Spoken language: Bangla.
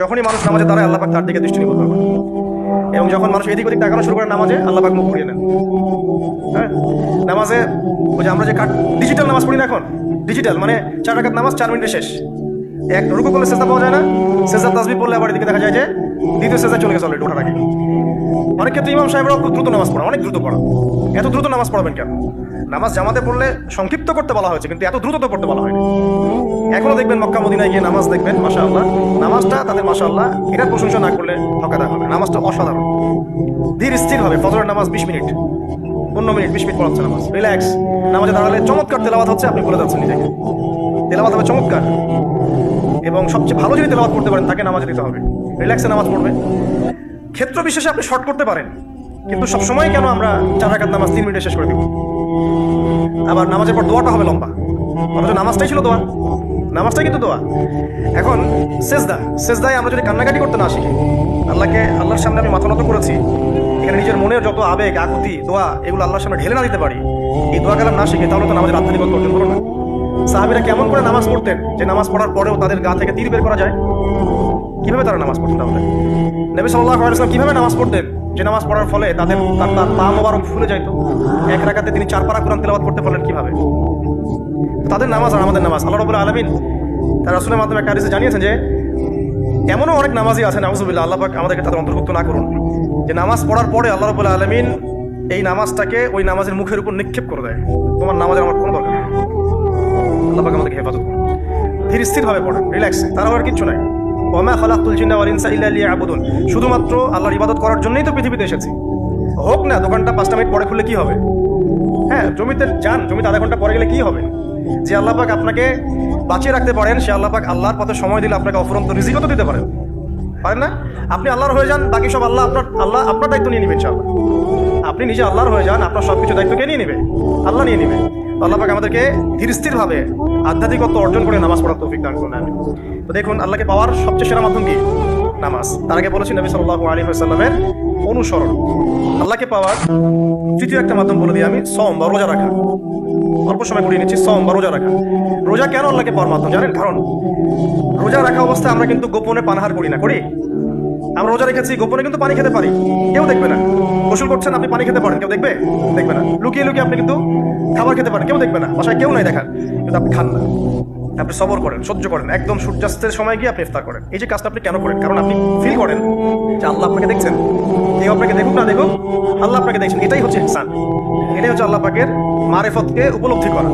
যখনই মানুষ নামাজে দাঁড়ায় আল্লাহ পাক তার দিকে দৃষ্টি নিবদ্ধ করে, এবং যখন মানুষ এদিক ওদিক তাকানো শুরু করে নামাজে আল্লাহ পাক মুখ ঘুরিয়ে নেন। হ্যাঁ, নামাজে ওই যে আমরা যে ডিজিটাল নামাজ পড়ি না, এখন ডিজিটাল মানে 4 রাকাত নামাজ 4 মিনিটে শেষ। এক রুকু করলে সেজদা পাওয়া যায় না, সেজদা তাসবিহ পড়লে আবার এদিকে দেখা যায় যে দ্বিতীয় সেজদা চলে গেছে অলরেডি ওঠার আগে। অনেক ক্ষেত্রে ইমাম সাহেবরাও খুব দ্রুত নামাজ পড়া, অনেক দ্রুত পড়া। এত দ্রুত নামাজ পড়াবেন কেন? নামাজ জামাতে পড়লে সংক্ষিপ্ত করতে বলা হয়েছে, কিন্তু এত দ্রুত তো পড়তে বলা হয়নি। এখনো দেখবেন মক্কা মদিনায় গিয়ে নামাজ দেখবেন, মাশাআল্লাহ নামাজটা তাদের মাশাআল্লাহ এটার প্রশংসা না করলে ঠকাতে হবে। নামাজটা অসাধারণ, ধীর স্থির হবে। ফজরের নামাজ 20 মিনিট 15 মিনিট 20 মিনিট পড়াচ্ছে নামাজ, রিল্যাক্স। নামাজে দাঁড়ালে চমৎকার তেলাওয়াত হচ্ছে, আপনি বলে যাচ্ছেন নিজেকে তেলাওয়াত হবে চমৎকার। এবং সবচেয়ে ভালো যদি তেলাওয়াত করতে পারেন তাকে নামাজে দিতে হবে, রিল্যাক্সে নামাজ পড়বে। ক্ষেত্র বিশেষে আপনি শর্ট করতে পারেন, কিন্তু সবসময় কেন আমরা 4 রাকাত নামাজ 3 মিনিটে শেষ করে দিব? আবার নামাজের পর দোয়াটা হবে লম্বা, অথচ নামাজটাই ছিল দোয়া, নামাজটাই কিন্তু দোয়া। এখন সেজদায় আমরা যদি কান্নাকাটি করতে না শিখি, আল্লাহর সামনে আমি মাথা নত করেছি, এখানে নিজের মনের যত আবেগ আকুতি দোয়া এগুলো আল্লাহর সামনে ঢেলে না দিতে পারি, এই দোয়া কালাম না শিখে, তাহলে তো নামাজের আধ্যাত্মিকতা অর্জন করো না। সাহাবীরা কেমন করে নামাজ পড়তেন যে নামাজ পড়ার পরেও তাদের গা থেকে তীর বের করা যায়? কিভাবে তারা নামাজ পড়তেন? তাহলে নবী সাল্লাল্লাহু আলাইহি ওয়াসাল্লাম কিভাবে নামাজ পড়তেন যে নামাজ পড়ার ফলে তার পা মোবারক ফুলে যাইত? এক রাকাতে তিনি 4 পারা কোরআন তেলাওয়াত করতে পারলেন কিভাবে? তাদের নামাজ আর আমাদের নামাজ, আল্লাহ রাব্বুল আলামিন তার রাসূলের মাধ্যমে একটা হাদিসে জানিয়েছেন যে এমনও অনেক নামাজি আছে, নাউযুবিল্লাহ, আল্লাহ পাক আমাদেরকে তাদের অন্তর্ভুক্ত না করুন, যে নামাজ পড়ার পরে আল্লাহ রাব্বুল আলামিন এই নামাজটাকে ওই নামাজের মুখের উপর নিক্ষেপ করে দেয়। তোমার নামাজের আমার কোনো দরকার নেই। আল্লাহ পাক আমাদেরকে হেফাজত করুন। ধীর স্থিরভাবে পড়েন, রিল্যাক্সে, তার আর কিছু নাই। ওয়া মা খালাকতুল জিন্না ওয়াল ইনসা ইল্লা লিয়াবুদুন, শুধুমাত্র আল্লাহর ইবাদত করার জন্যই তো পৃথিবীতে এসেছি। হোক না দোকানটা 5টা মিনিট পরে খুললে কি হবে? হ্যাঁ, জমিতে যান, জমিতে আধা ঘন্টা পরে গেলে কি হবে? যে আল্লাহ পাক আপনাকে বাঁচিয়ে রাখতে পারেন, সে আল্লাহ পাক আল্লাহর পথে সময় দিলে আপনাকে অফুরন্ত রিজিকও তো দিতে পারেন না? আপনি আল্লাহর হয়ে যান, বাকি সব আল্লাহ আপনার দায়িত্ব নিয়ে নেবেন ইনশাআল্লাহ। আপনি নিজে আল্লাহর হয়ে যান, আপনার সবকিছু দায়িত্ব কে নিয়ে নেবে? আল্লাহ নিয়ে নেবে। আল্লাহ পাক আমাদেরকে ধীর স্থিরভাবে আধ্যাত্মিকত্ব অর্জন করে নামাজ পড়ার তৌফিক দান করুন। আমি তো দেখুন, আল্লাহকে পাওয়ার সবচেয়ে সেরা মাধ্যম কি? নামাজ। তার আগে বলেছি নবী সাল্লাল্লাহু আলাইহি ওয়াসাল্লামের অনুসরণ। আল্লাহকে পাওয়ার তৃতীয় একটা মাধ্যম বলে দিই আমি, সওম বা রোজা রাখা। অল্প সময় পড়িয়ে নিচ্ছি, সওম বা রোজা রাখা। রোজা কেন আল্লাহকে পাওয়ার মাধ্যম জানেন? কারণ রোজা রাখা অবস্থায় আমরা কিন্তু গোপনে পানাহার করি না, করি? আমরা রোজা রেখেছি, গোপনে কিন্তু পানি খেতে পারি, কেউ দেখবে না। গোসল করছেন, আপনি পানি খেতে পারেন, কেউ দেখবে না। লুকিয়ে লুকিয়ে আপনি কিন্তু খাবার খেতে পারেন, কেউ দেখবে না, বাসায় কেউ নাই দেখার, কিন্তু আপনি খান না। আপনি সবর করেন, সহ্য করেন, একদম সূর্যাস্তের সময় গিয়ে আপনি ইফতার করেন। এই যে কাজটা আপনি কেন করেন? কারণ আপনি ফিল করেন যে আল্লাহ আপনাকে দেখছেন, কেউ আপনাকে দেখুক না দেখুক, আল্লাহ আপনাকে দেখছেন। এটাই হচ্ছে ইহসান, এটাই হচ্ছে আল্লাহ পাকের মারিফতকে উপলব্ধি করা।